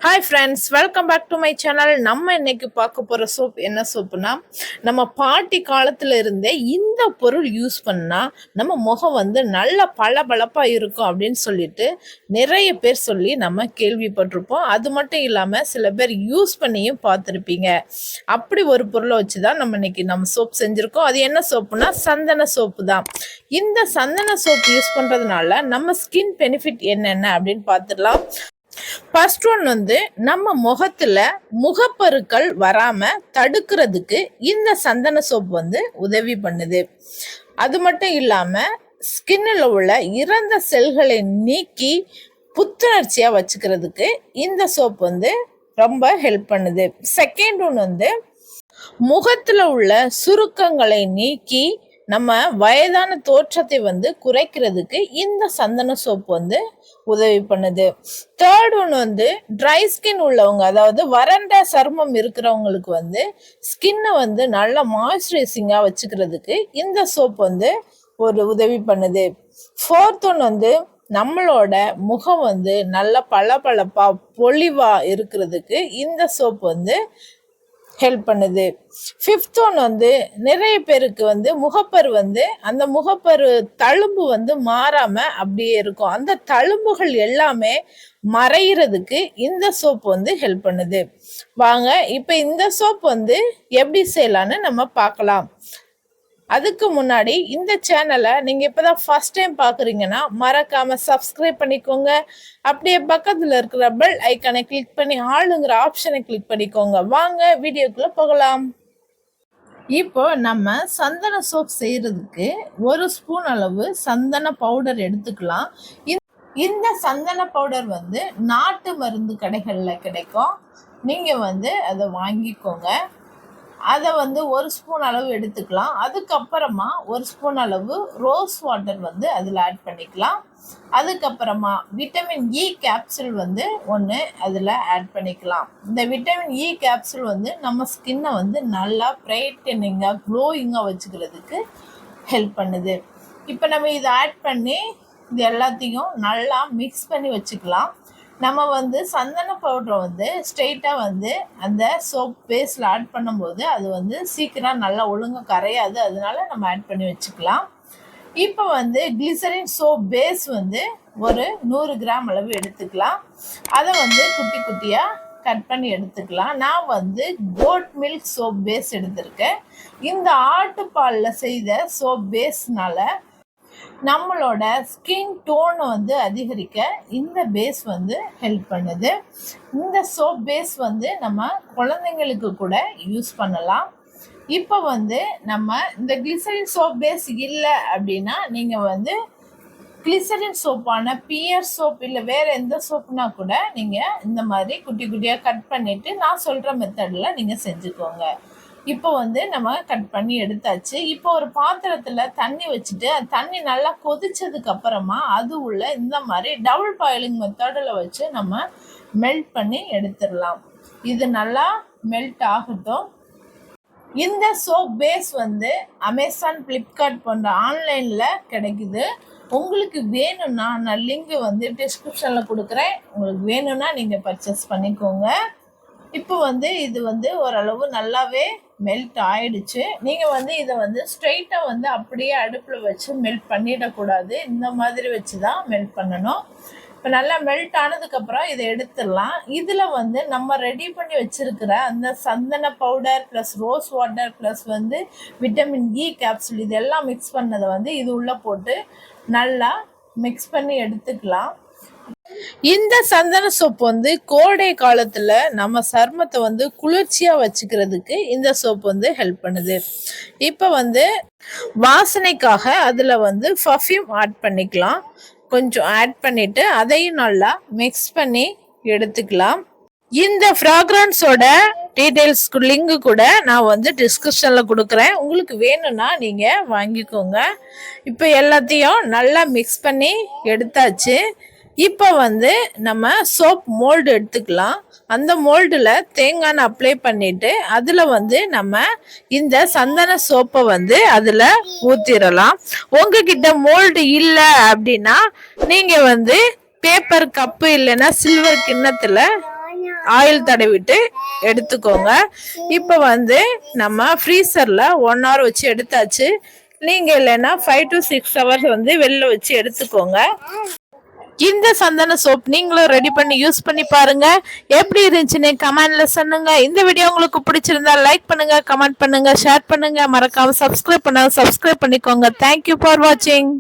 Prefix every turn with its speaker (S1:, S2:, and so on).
S1: Hi friends, welcome back to my channel. நம்ம இன்னைக்கு பார்க்க போகிற சோப் என்ன சோப்புனா, நம்ம பாட்டி காலத்தில் இருந்தே இந்த பொருள் யூஸ் பண்ணால் நம்ம முகம் நல்ல பளபளப்பாக இருக்கும் அப்படின்னு சொல்லிட்டு நிறைய பேர் சொல்லி நம்ம கேள்விப்பட்டிருப்போம். அது மட்டும் இல்லாமல் சில பேர் யூஸ் பண்ணியும் பார்த்துருப்பீங்க. அப்படி ஒரு பொருளை வச்சு தான் நம்ம சோப் செஞ்சுருக்கோம். அது என்ன சோப்புனா சந்தன சோப்பு தான். இந்த சந்தன சோப் யூஸ் பண்ணுறதுனால நம்ம ஸ்கின் பெனிஃபிட் என்னென்ன அப்படின்னு பார்த்துடலாம். ஃபர்ஸ்ட் ஒன் நம்ம முகத்துல முகப்பருக்கள் வராம தடுக்கிறதுக்கு இந்த சந்தன சோப் உதவி பண்ணுது. அது மட்டும் இல்லாம ஸ்கின்னில் உள்ள இறந்த செல்களை நீக்கி புத்துணர்ச்சியா வச்சுக்கிறதுக்கு இந்த சோப் ரொம்ப ஹெல்ப் பண்ணுது. செகண்ட் ஒன் முகத்துல உள்ள சுருக்கங்களை நீக்கி நம்ம வயதான தோற்றத்தை குறைக்கிறதுக்கு இந்த சந்தன சோப் உதவி பண்ணுது. தேர்ட் ஒன் ட்ரை ஸ்கின் உள்ளவங்க, அதாவது வறண்ட சருமம் இருக்கிறவங்களுக்கு ஸ்கின்னை நல்லா மாய்ஸ்சரைசிங்கா வச்சுக்கிறதுக்கு இந்த சோப் ஒரு உதவி பண்ணுது. ஃபோர்த் ஒன் நம்மளோட முகம் நல்ல பளபளப்பா பொலிவா இருக்கிறதுக்கு இந்த சோப் ஹெல்ப் பண்ணுது. ஃபிஃப்த் ஒன் நிறைய பேருக்கு முகப்பரு அந்த முகப்பரு தழும்பு மாறாம அப்படியே இருக்கும். அந்த தழும்புகள் எல்லாமே மறைகிறதுக்கு இந்த சோப் ஹெல்ப் பண்ணுது. வாங்க இப்ப இந்த சோப் எப்படி செய்யலான்னு நம்ம பார்க்கலாம். அதுக்கு முன்னாடி இந்த சேனலை நீங்க இப்பதான் ஃபர்ஸ்ட் டைம் பாக்குறீங்கன்னா மறக்காம சப்ஸ்கிரைப் பண்ணிக்கோங்க. அப்படியே பக்கத்துல இருக்கிற பெல் ஐக்கானை கிளிக் பண்ணி ஆளுங்கிற ஆப்ஷனை கிளிக் பண்ணிக்கோங்க. வாங்க வீடியோக்குள்ள போகலாம். இப்போ நம்ம சந்தன சோப் செய்யறதுக்கு 1 ஸ்பூன் அளவு சந்தன பவுடர் எடுத்துக்கலாம். இந்த சந்தன பவுடர் நாட்டு மருந்து கடைகள்ல கிடைக்கும். நீங்க அதை வாங்கிக்கோங்க. அதை 1 ஸ்பூன் அளவு எடுத்துக்கலாம். அதுக்கப்புறமா 1 ஸ்பூன் அளவு ரோஸ் வாட்டர் அதில் ஆட் பண்ணிக்கலாம். அதுக்கப்புறமா விட்டமின் இ கேப்சூல் 1 அதில் ஆட் பண்ணிக்கலாம். இந்த விட்டமின் இ கேப்சூல் நம்ம ஸ்கின்னை நல்லா பிரைட்டனிங்காக க்ளோயிங்காக வச்சுக்கிறதுக்கு ஹெல்ப் பண்ணுது. இப்போ நம்ம இதை ஆட் பண்ணி இது எல்லாத்தையும் நல்லா மிக்ஸ் பண்ணி வச்சுக்கலாம். நம்ம சந்தன பவுடரை ஸ்ட்ரெயிட்டாக அந்த சோப் பேஸ்டில் ஆட் பண்ணும்போது அது சீக்கிரம் நல்லா ஒழுங்காக கரையாது. அதனால நம்ம ஆட் பண்ணி வச்சுக்கலாம். இப்போ கிளிசரின் சோப் பேஸ் ஒரு 100 கிராம் அளவு எடுத்துக்கலாம். அதை குட்டி குட்டியாக கட் பண்ணி எடுத்துக்கலாம். நான் கோட் மில்க் சோப் பேஸ் எடுத்திருக்கேன். இந்த ஆட்டுப்பாலில் செய்த சோப் பேஸ்னால நம்மளோட ஸ்கின் டோனை அதிகரிக்க இந்த பேஸ் ஹெல்ப் பண்ணுது. இந்த சோப் பேஸ் நம்ம குழந்தைங்களுக்கு கூட யூஸ் பண்ணலாம். இப்போ நம்ம இந்த கிளிசரின் சோப் பேஸ் இல்லை அப்படின்னா நீங்கள் கிளிசரின் சோப்பான பியர் சோப் இல்லை வேறு எந்த சோப்புனா கூட நீங்கள் இந்த மாதிரி குட்டி குட்டியாக கட் பண்ணிவிட்டு நான் சொல்கிற மெத்தடில் நீங்கள் செஞ்சுக்கோங்க. இப்போ நம்ம கட் பண்ணி எடுத்தாச்சு. இப்போ ஒரு பாத்திரத்தில் தண்ணி வச்சுட்டு தண்ணி நல்லா கொதிச்சதுக்கு அப்புறமா அது உள்ள இந்த மாதிரி டபுள் பாயிலிங் மெத்தடில் வச்சு நம்ம மெல்ட் பண்ணி எடுத்துடலாம். இது நல்லா மெல்ட் ஆகட்டும். இந்த சோப் பேஸ் அமேசான், ஃப்ளிப்கார்ட் போன்ற ஆன்லைனில் கிடைக்குது. உங்களுக்கு வேணும்னா நான் லிங்க் டிஸ்கிரிப்ஷனில் கொடுக்குறேன். உங்களுக்கு வேணும்னா நீங்கள் பர்ச்சேஸ் பண்ணிக்கோங்க. இப்போ இது ஓரளவு நல்லாவே மெல்ட் ஆயிடுச்சு. நீங்கள் இதை ஸ்ட்ரெயிட்டாக அப்படியே அடுப்பில் வச்சு மெல்ட் பண்ணிடக்கூடாது. இந்த மாதிரி வச்சு தான் மெல்ட் பண்ணணும். இப்போ நல்லா மெல்ட் ஆனதுக்கப்புறம் இதை எடுத்துடலாம். இதில் நம்ம ரெடி பண்ணி வச்சுருக்கிற அந்த சந்தன powder plus rose water plus vitamin E capsule இதெல்லாம் மிக்ஸ் பண்ணதை இது உள்ளே போட்டு நல்லா மிக்ஸ் பண்ணி எடுத்துக்கலாம். இந்த சந்தன சோப் கோடை காலத்துல நம்ம சருமத்தை குளிர்ச்சியா வச்சுக்கிறதுக்கு இந்த சோப் ஹெல்ப் பண்ணுது. இப்ப வாசனைக்காக அதுல பர்ஃப்யூம் ஆட் பண்ணிக்கலாம். கொஞ்சம் ஆட் பண்ணிட்டு அதையும் நல்லா மிக்ஸ் பண்ணி எடுத்துக்கலாம். இந்த ஃப்ராக்ரன்ஸோட டீடைல்ஸ் லிங்க் கூட நான் டிஸ்கிரிப்ஷன்ல கொடுக்குறேன். உங்களுக்கு வேணும்னா நீங்க வாங்கிக்கோங்க. இப்போ எல்லாத்தையும் நல்லா மிக்ஸ் பண்ணி எடுத்தாச்சு. இப்போ நம்ம சோப் மோல்டு எடுத்துக்கலாம். அந்த மோல்டில் தேங்காய் அப்ளை பண்ணிட்டு அதில் நம்ம இந்த சந்தன சோப்பை அதில் ஊற்றிடலாம். உங்ககிட்ட மோல்டு இல்லை அப்படின்னா நீங்கள் பேப்பர் கப்பு இல்லைன்னா சில்வர் கிண்ணத்தில் ஆயில் தடவிட்டு எடுத்துக்கோங்க. இப்போ வந்து நம்ம ஃப்ரீசரில் 1 hour வச்சு எடுத்தாச்சு. நீங்கள் இல்லைன்னா 5 to 6 hours வந்து வெளில வச்சு எடுத்துக்கோங்க. இந்த சந்தன சோப் நீங்களும் ரெடி பண்ணி யூஸ் பண்ணி பாருங்க. எப்படி இருந்துச்சுன்னு கமெண்ட்ல சொல்லுங்க. இந்த வீடியோ உங்களுக்கு பிடிச்சிருந்தா லைக் பண்ணுங்க, கமெண்ட் பண்ணுங்க, ஷேர் பண்ணுங்க. மறக்காம சப்ஸ்கிரைப் பண்ணிக்கோங்க. தேங்க்யூ ஃபார் வாட்சிங்.